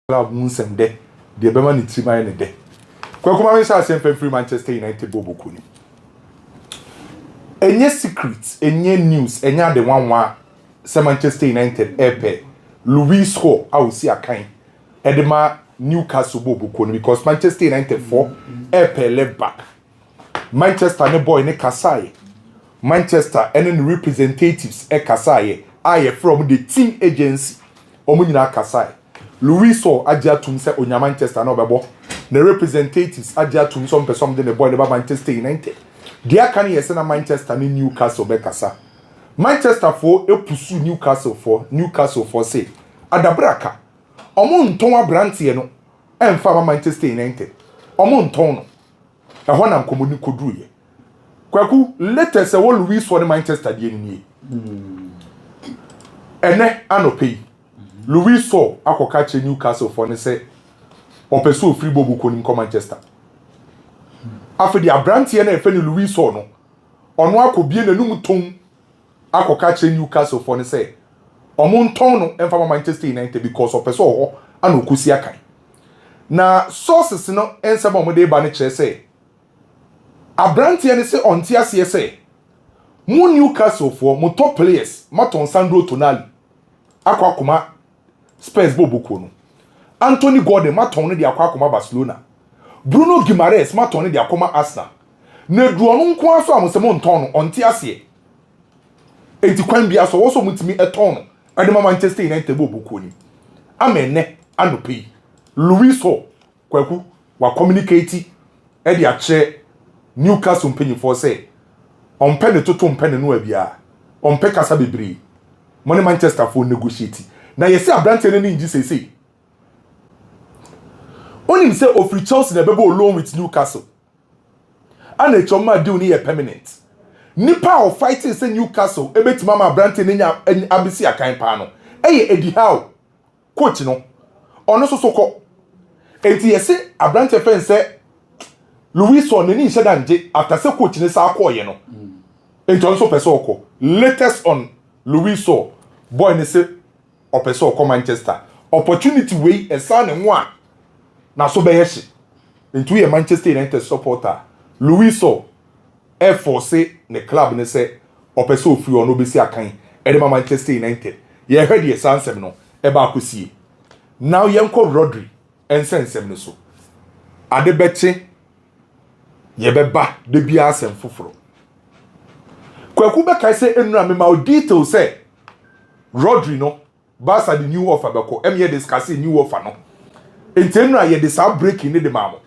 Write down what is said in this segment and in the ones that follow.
club munsem de the bema ni tima ne de kwakuma me sha sem free Manchester United bobo kuni enye secret enye news enya de wanwa se Manchester United epe Luis Ho awusi akan edema Newcastle bobo kuni because Manchester United for epe left back Manchester ne boy ne Kasai Manchester and the representatives e Kasai aye from the team agency omo nyina Kasai Luis Ho agiatum se onya Manchester na obebo the representatives agiatum some person de the boy about Manchester United dia kan yese na Manchester ni Newcastle be kasa Manchester for epusu Newcastle for say adabraka omo nton abrante no emfa Manchester United omo nton no e ho na nkomoni koduye kwaku latest wo Luis Ho Manchester die ni ene anopei Luis Ho akoka che Newcastle for ne say opeso free bobu koni ko Manchester afedi abrantie na efe ni Luis Ho no ono akobie nanum tom akoka che Newcastle for ne say omonton no emfa Manchester United because opeso ho anokusi akan na sources no ensem omode ba ne kire say abrantie ne say onti ase say mu Newcastle for mu top players maton Sandro Tonali akwa Spurs bobu kono Anthony Gordon maton ne de akwa Barcelona Bruno Guimaraes maton ne de akoma Arsenal na duo no nko aso amsemo nton no onti ase enti kwan bia so wo so mutimi eton no ade Manchester United bobu koni amenne anopi Luis Ho kwaku wa communicate e de ache Newcastle mpanyifo say onpe ne toto mpe ne no abia onpe kasa bebre mo ne Manchester for negotiate na yesi abrante ne nji sese onim say ofri Chelsea na bebo loan with Newcastle and a choma deal ni permanent nipa of fighting say Newcastle ebetima ma abrante ne nya abisi akan pa no eye Eddie Howe coach no ono so soko enti yesi abrante fen say Luis Ho ne ni nje after say coach ne sa akoye no enti on so person oko latest on Luis Ho boy ne say opeso oko Manchester opportunity wey esa ne ho a na so be yeshi enti we Manchester United supporter Luis Ho e force ne club ne say opeso free ono besi akan e de Manchester United ye heard ye sansem no e ba akosie now yenko Rodri ensensem ne so ade beche ye beba de bia asem foforo kwaku be kai say enura me ma detail say Rodri no Barca the new offer beko em ye discuss new offer no entenura ye de sa breaking ne de mamo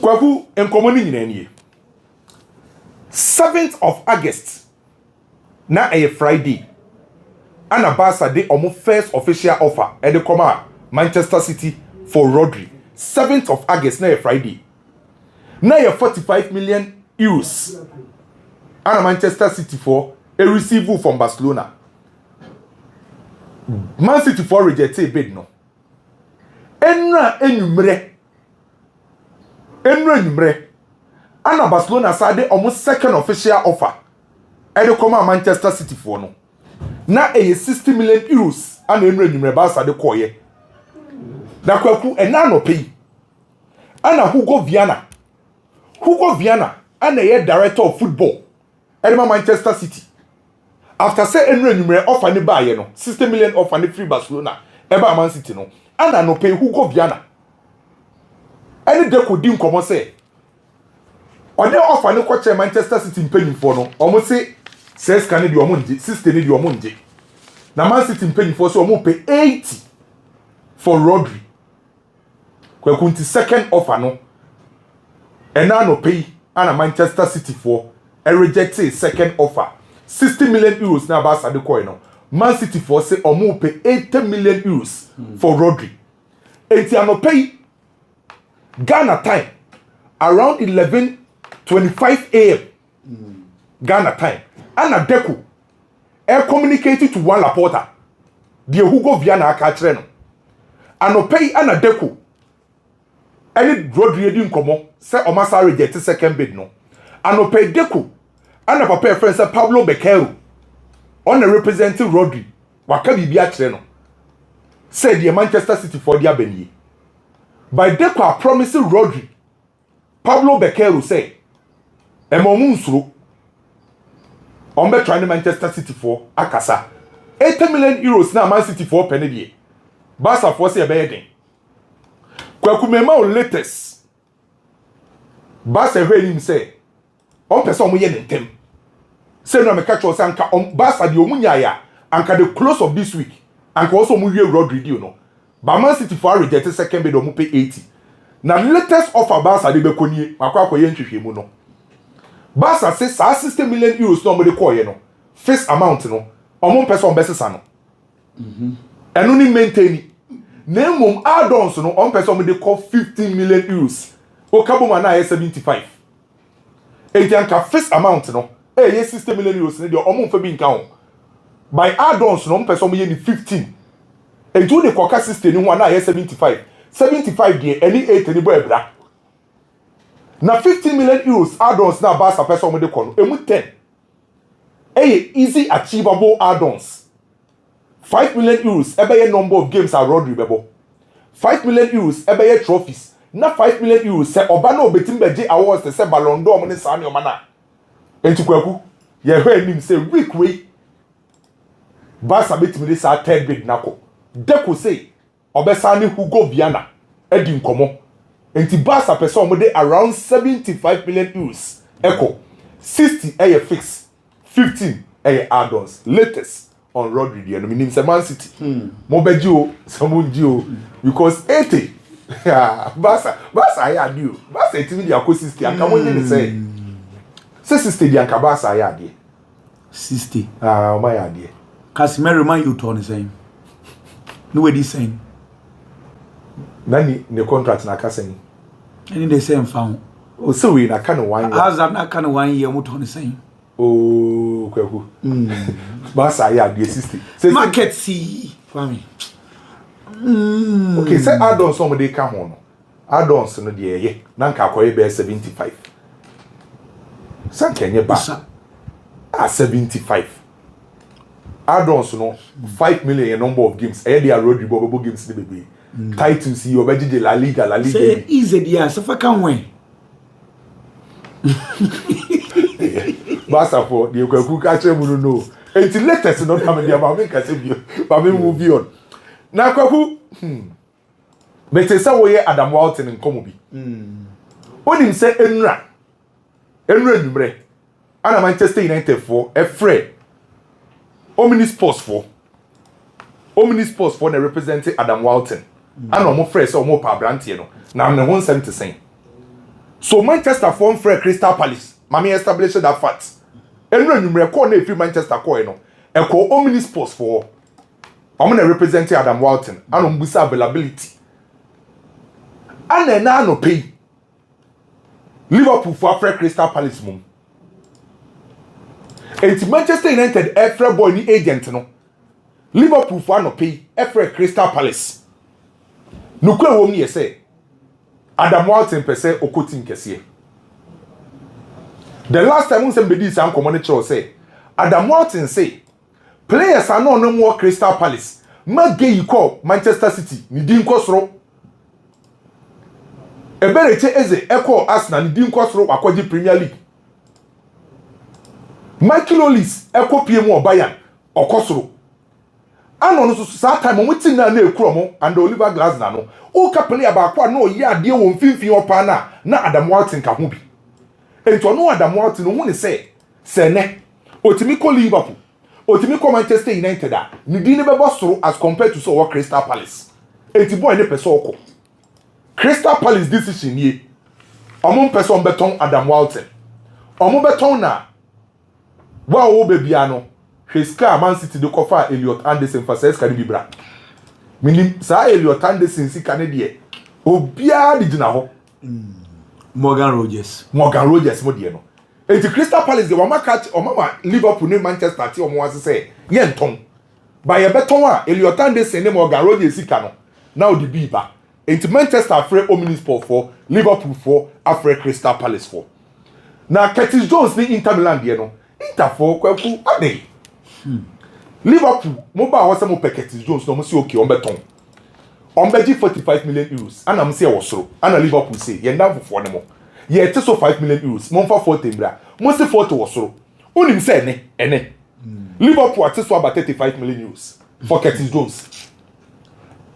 kwaku enkomo ni nyina nie 7th of August na a Friday ana Barca de omo first official offer e de come Manchester City for Rodri 7th of August na a Friday na ye 45 million euros ana Manchester City for a receive from Barcelona Man City for rejected bid no enra enumre ana Barcelona sade almost second official offer e de come Manchester City for no na 60 million euros ana enra enumre Barca de koye na kwaku ena no pay ana Hugo Viana ana ye director of football e de Manchester City after say enra enumre offer ne ba ye no 60 million offer ne free Barcelona e ba Man City no ana no pay Hugo Viana any de ko di nkomo say ode offer ne ko che Manchester City mpanyimfo no omo say says kan di omo nje 60 ne di omo nje na Man City mpanyimfo so omo pay 80 for Rodri kwakunti second offer no ena no pay ana Manchester City for a rejected second offer 60 million euros na Barca de coin no Man City for say omo pay 80 million euros for Rodri enti ano pay Ghana time around 11:25 a.m. Ghana time ana Deco e communicated to one Laporta the Hugo Viana aka kire no ano pay ana Deco any Rodri di nkomo say omasa reject second bid no ano pay Deco ana papa friend say Pablo Beccaro on representing Rodri waka bibia kire no said the Manchester City for their Benny. By Deco promising Rodri, Pablo Beccaro say, Emomunsro, Ombe trying Manchester City for Akasa. 80 million euros now Man City for penny. Barca for say a bedding. Kwakumema o latest. Barca heard him say, on person we yen them. Say no me catch us anka on Barca the omunyaya anka the close of this week. Anka also mu wie Rodri you know. But Man City for rejected second bid on pay 80. Now latest offer Barca de bekonie makwa koye ntwehwemu no. Barca say 60 million euros no mo de call ye no. First amount no. Omo person besesa no. Eno ni maintain. Nemum add-ons no on person me de call 15 million euros. O kaboma na 75. Etianka first amount no. Eh 60 million euros ne de omo fa bi nka ho. By add-ons no on person me ni 15. Enti de koka system ni ho na 75. 75 de any 8 ni bo ebra. Na 15 million euros add-ons na Barca person me de call no. Emu 10. Easy achievable add-ons. 5 million euros ebeye number of games are Rodri bebo. 5 million euros ebeye trophies. Na 5 million euros se oba na obetim beje awards se Ballon d'Or ne sa ne na. Enti kwaku ye hwe nim se week we Barca betim de sa third bid nako. Deco say obesa ne Hugo Viana edi nkomo. Enti Barca person mo de around 75 million euros. Echo 60 eye fix. 15 add-ons latest on Rodri the enemy name Man City. Mo beji o somunji o because 80 Barca ya dio. Barca etimi dia ko 60 anka mo dey say 60 dia anka Barca ya die. 60 o ma ya die. Casemiro man you turn saying. No way this saying. Nani ne contract na Casemiro. Any the same found. O so we na kind of one. As that na kind of 1 year mo turn saying. Oh, kwaku. Barca ya die 60. Market see for me. Okay, say add-ons some dey come on. Add-ons no dey ye. Na nka akoye be 75. San kenye ba. 75. Add-ons no 5 million number of games. E dey Rodri bobo games dey be. Titles you obeji La Liga. Say easy dia so for can win. Barca for the kwaku ka chere mu no. Enti latest no come dey about make say bio. Ba me move on. Na kwaku Bete say wo ye Adam Walton nkomo bi. Onim say enura numre. Ana Manchester United for Efre. Omni Sports for na representing Adam Walton. Ana omo frɛ say omo pa brantie no. Na me ho nsɛm te sɛn. So Manchester form frɛ Crystal Palace. Mami established that fact. Enura numre call na free Manchester call no. E call Omni Sports for I'm going to represent Adam Walton. I don't boost availability. And then I no pay. Liverpool for Afro Crystal Palace mum. And Manchester United Afro boy ni agent no. Liverpool for no pay. Afro Crystal Palace. No kwe wo mi say. Adam Walton per se okoti nkese. The last time somebody say am communication say Adam Walton say players are no more Crystal Palace. Magge you call Manchester City. Ni din kosro. Ebereche eze echo Arsenal ni din kosro akwaji Premier League. Michael Olise echo PM Bayern okosro. Ano no so sa time mo tin na ekuro mo and Oliver Glasner no. O ka player ba kwa no ye ade wo mfimfin opa na Adam Walton ka ho bi. Ento no Adam Walton no hu ne se ne otimi ko Liverpool. Otimi ko Manchester United a ni di ne bebo soro as compared to so what Crystal Palace. Enti boy ne person oko. Crystal Palace decision ye. Omo person beton Adam Walton. Omo beton na wa o bebia no. Hweska Man City de kofa Elliot Anderson for says can be bra. Minim sa Elliot Anderson si kan de obia di gina ho. Morgan Rogers mo de no. Enti Crystal Palace de wama catch o mama Liverpool ne Manchester ti o mo wase say ye nton ba ye beton a Elliot Anderson ne Morgan Rogers sika no now the be ba enti Manchester afre Omnisport for Liverpool for afre Crystal Palace for na Curtis Jones ni Inter Milan de no Inter for kwaku ade Liverpool mo ba ho se mo Curtis Jones no mo si okay o beton Ombeji 45 million euros. And I'm say osoro. And Liverpool say ye ndam for ne mo. Ye te so 5 million euros. Mo mfa 40 mbra. Mo se 40 osoro. Unim say ene. Liverpool ate so about 35 million euros for Curtis Jones.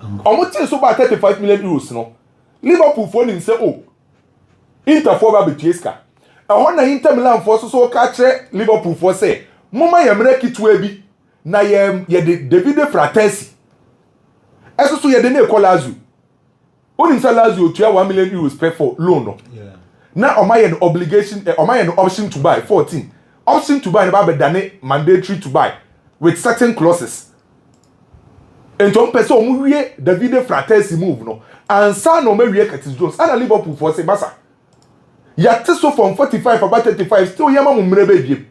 Omo te so about 35 million euros no. Liverpool for nim say oh. Inter for ba betieska. Ehon na Inter Milan for so ka kire Liverpool for say moma ye mre kitwa bi na ye de Davide Fratesi. Eso so ye de na Lazio. Onim say Lazio tua 1 million euros per for loan no. Yeah. Na omaye no obligation omaye no option to buy 14. Option to buy never be done mandatory to buy with certain clauses. And some person who wie Davide Fratesi move no and san no me wie Curtis Jones and Liverpool for say basa. Ya so from 45 about 35 still yama mu mrebe biem.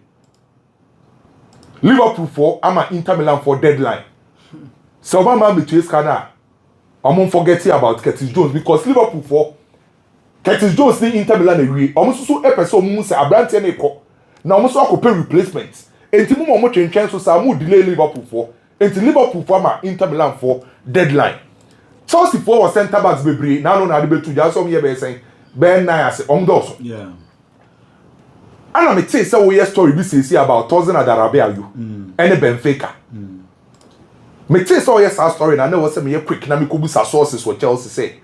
Liverpool for ama Inter Milan for deadline. So man between scanner I'm forgetting about Curtis Jones because Liverpool for Curtis Jones ni Inter Milan ewie. Almost so e person mu say abrante na ekọ. Na almost so pay replacement. Enti mu mo twentwen so sa mu delay Liverpool for. Enti Liverpool for ma Inter Milan for deadline. Chelsea for was center backs bebre. Na no na de betu ja so me be say Ben Nias omdoso. Yeah. And me say we story bi say about 1000 Adarabia you. Ene Benfica. Me say so yes story na was say me quick na me ko busa sources for Chelsea say.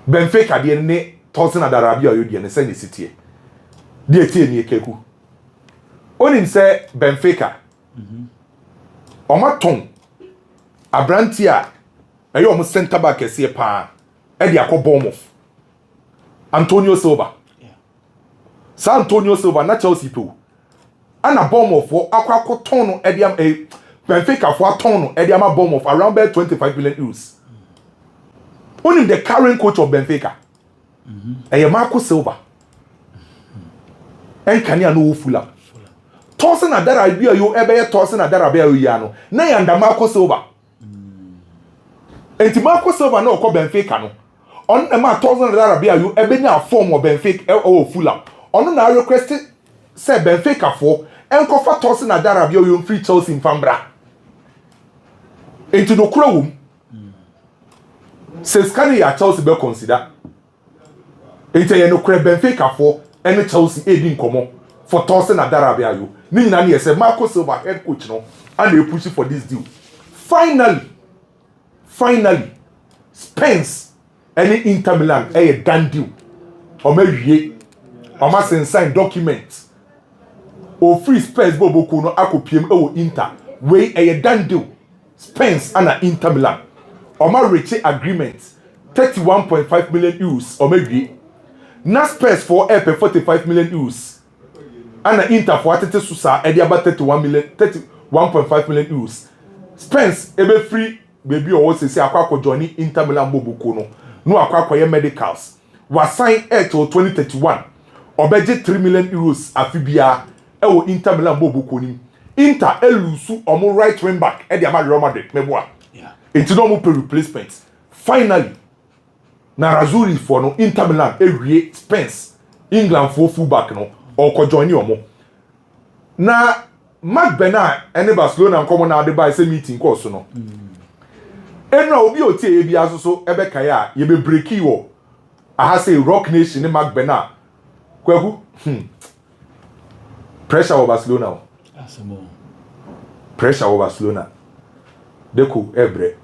Benfica de ne 1000 Adarabia you de ne say ne city. De tie ni ekeku. Onim say Benfica. Omaton Abrantia ayo omo center back ese pa e de akobomov. Antonio Silva. Yeah. Sa Antonio Silva na Chelsea po. Ana Bournemouth for akwa ton no ediam Benfica for ton no ediam Bournemouth around 25 billion euros. Only the current coach of Benfica. Marco Silva. And Kanya no Fulham. Tosin adara bia yo ebe tosin adara bia yo ya no. Na yanda Marco Silva. Enti Marco Silva no ko Benfica no. On the ma $1,000 bia you ebenya form of Benfica or Fulham. On na request say Benfica for enko fa $1,000 bia you free Chelsea in Fambra. Enti no kura wum. Says can ya Chelsea be consider. Enti ye no kura Benfica for any Chelsea edin komo for $1,000 bia you. Ni na ne say Marco Silva head coach no and they push for this deal. Finally Spence any Inter Milan a done deal. Or maybe or sign documents. Or free Spence Bobo Kuno Akopiem o Inter. Way a done deal. Spence and Inter Milan. Or my rich agreement 31.5 million euros or maybe na Spence for 45 million euros. And Inter for Atete Susa and about 31.5 million euros. Spence ebe free baby or say akwa Johnny Inter Milan Bobo Kuno. No akwa medicals was signed till 2031 obeje 3 million euros afibia e wo Inter Milan bobo koni Inter elusu omo right wing back e dia ma Real Madrid meboa yeah enti no mo pe replacement finally na Razuri for no Inter Milan ewie Spence England for full back no o join omo na Mark Bernard ene Barcelona nkomo na ade by say meeting course no Enra obi otie ebi asoso ebeka ya ye be breaki wo aha say Rock Nation ni Mark Bernard kwagu pressure over Barcelona asemo pressure over Barcelona deko ebre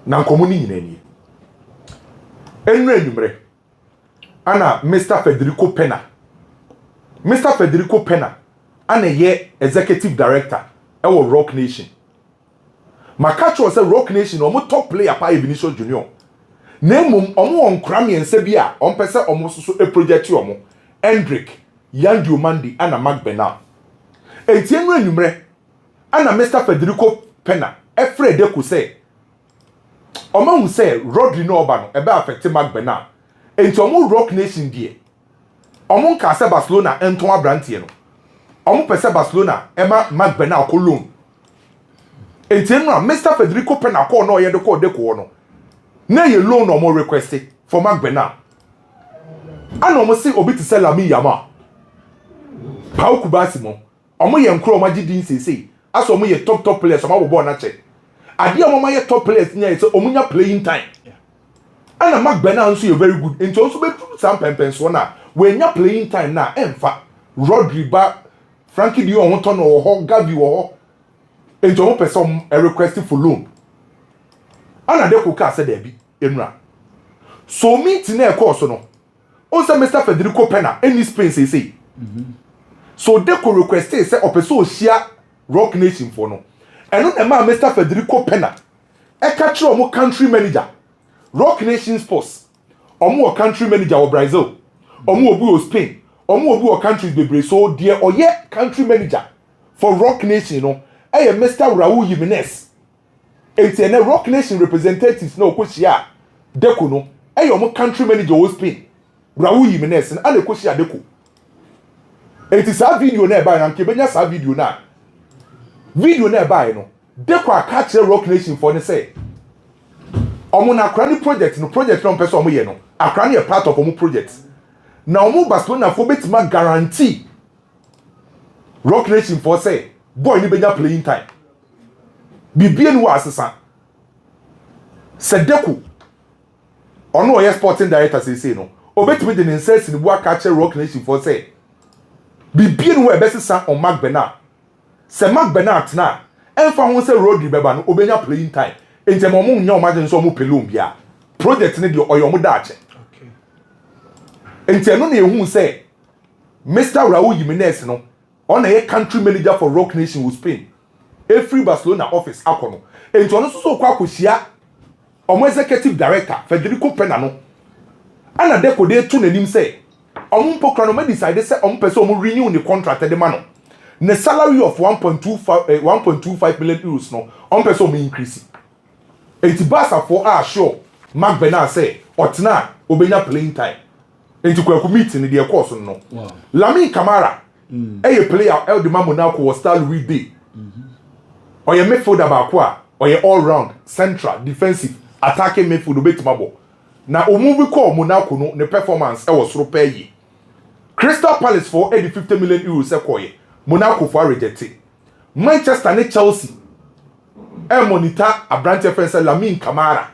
na nkomo ni nyina ni enra enumre ana Mr Federico Pena ana ye executive director e wo Rock Nation Makacho say Rock Nation omo top player pa Vinicius Junior. Nemum omo onkra miense bia ompese omo soso e project omo. Hendrick, Yan Diomandi and Mark Bernard. Etienwe numre ana Mr Federico Pena Efred de ku say omo hu say Rodri no oba no ebe affect Mark Bernard. Enti omo Rock Nation die. Omo nka say Barcelona enton abrantie no. Omo pese Barcelona ema Mark Bernard ko loan. Entienwa Mr Federico Pena call no ye de call de ko no. Na ye loan no more request for Mark Bernard. Ano mo say obi to sell Lami Yama. Pau Kubasi mo. Omo ye nkro ma gidi nsese. Aso omo ye top players omo bobo na che. ade amama ye top players nya say omunya playing time ana magbena nso ye very good enti onso betu sam pempenso na we nya playing time na emfa Rodri ba Frankie Dio won to no ho Gavi wo ho enti o person a request for loan ana de ko ka say da bi enura so meet na e course no on say Mr. Federico Pena any Spain say so de ko request say opeso ohia Rock Nation for no eno na ma Mr. Federico Pena e ka kire omo country manager Rock Nation Sports omo country manager of Brazil omo obu o Spain omo obu o countries bebre so there oye country manager for Rock Nation no e Mr. Raul Jimenez enti na Rock Nation representatives na okohia Deco no e omo country manager of Spain Raul Jimenez na okohia Deco enti sa video na e ba na nke benya sa video na e ba no Deco aka kire Rock Nation for ne say omo na akra ni project no person omo ye no akra ni a part of omo project na omo Barcelona for betima guarantee Rock Nation for say boy ni benya playing time bibie ni wa asesa Sedeku ono oye sporting director say no obetimi de nsense ni bu aka kire Rock Nation for say bibie ni wa ebesesa on Mark Bernard se Mark Bernard na enfa ho say Rodri beba no obenya playing time enti mo mo nya o maje nso mo pelum bia project ni de oyo mo daache okay enti eno na ehun say Mr. Raul Jimenez no on a country manager for Rock Nation with Spain every Barcelona office akono enti ono so kwa akohia omo executive director Federico Pena no ana de ko de tu nanim say omo pokra no me decide say omo person omo renew the contract de ma no the salary of 1.25 million euros no omo person omo increase enti Barca for sure Mark Bernard say otna obenya playing time enti kwa meeting the course no wow. Lamine Camara a player El de Monaco was star Louis Day oye midfielder ba kwa oye all round central defensive attacking midfield obetimabo na omuvi call Monaco no ne performance e was soro pay Crystal Palace for 50 million euros ekoye Monaco for rejected Manchester ne Chelsea e monitor abrante fence Lamine Camara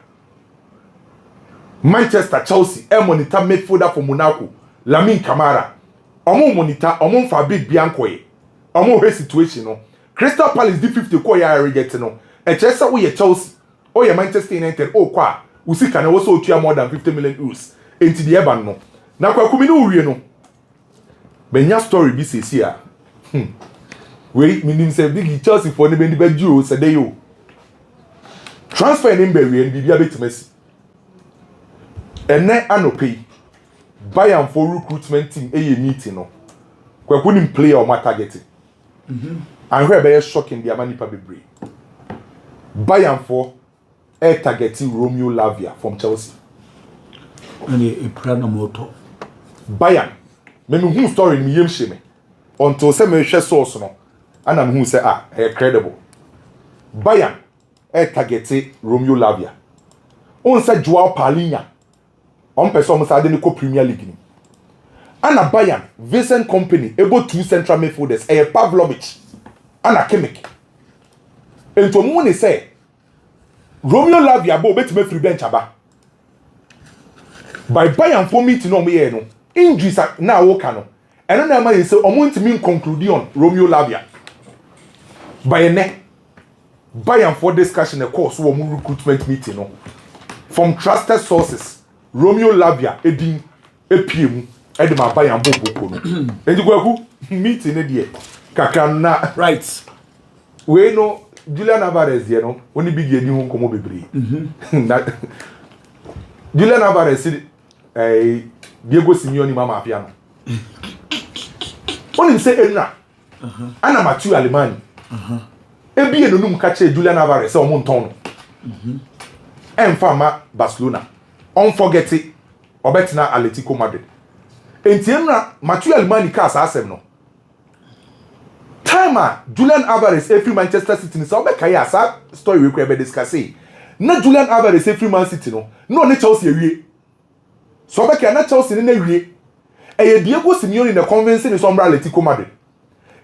Manchester Chelsea e monitor midfielder for Monaco Lamine Camara omo monitor omo fa big biancoye omo he situation no Crystal Palace di 50 ko ya reject no e chese wo ye Chelsea o ye Manchester United o kwa usika na wo so otua more than 50 million euros enti de eba no na kwa kumi no wie no benya story bi sesi a we minim say big Chelsea for ne bendi badju o se dey o transfer ni mbawie ni bibia betimasi ene anopi Bayern for recruitment team meeting no kwaku nim player o ma target and where be shocking the amani pa bebre Bayern for targeting Romeo Lavia from Chelsea and a plan moto Bayern me hu story mi yem sheme until say me hwe source no ana me hu say credible Bayern targeting Romeo Lavia on say Joao Paulinho on person must ade ko Premier League ni ana Bayern Vincent Company able two central midfielders Pavlovic ana Kimmich ento mu ni say Romeo Lavia bo betime free bench aba by Bayern for meeting no me no injuries na wo ka no eno na ma say omo ntimi conclude on Romeo Lavia Bayern for discussion a course wo mu recruitment meeting no from trusted sources Romeo Lavia edin epiem edema Bayern boboko no enti kwaku meeting ne de kakra na right we no Julian Álvarez ye no oni big ye ni hu komo bebre Julian Álvarez Diego Simeone mama afia no oni say enna ana Mathieu Alemany ebie no num ka che Julian Álvarez o mo nton no enfama Barcelona unforget it obetina Atletico Madrid entienna Mathieu Alemany ka asem no time Julian Álvarez every Manchester City so be kai asa story we be discuss na Julian Álvarez every Man City no ne Chelsea awie so be kai na Chelsea ne awie Diego Simeone na convince ni so mbra Atletico Madrid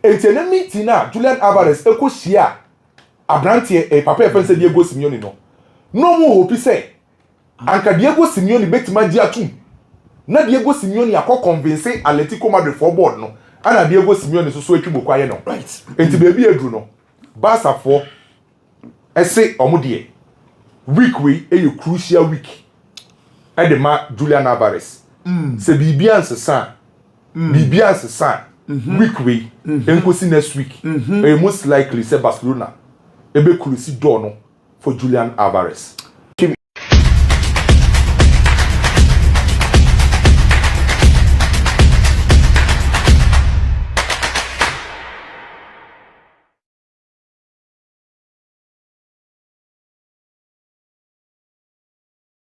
entienna meeting na Julian Álvarez ekohia abrante papa efen say Diego Simeone no mo hope say anka Diego Simeone betima di atum na Diego Simeone akọ convince Atletico Madrid for board no ana Diego Simeone so atwi bokwaye no right enti baby edru no Barca for ese omode week we a crucial week at the Julian Álvarez se bibia nsesa week we enkosi next week most likely say Barcelona ebe crucial door no for Julian Álvarez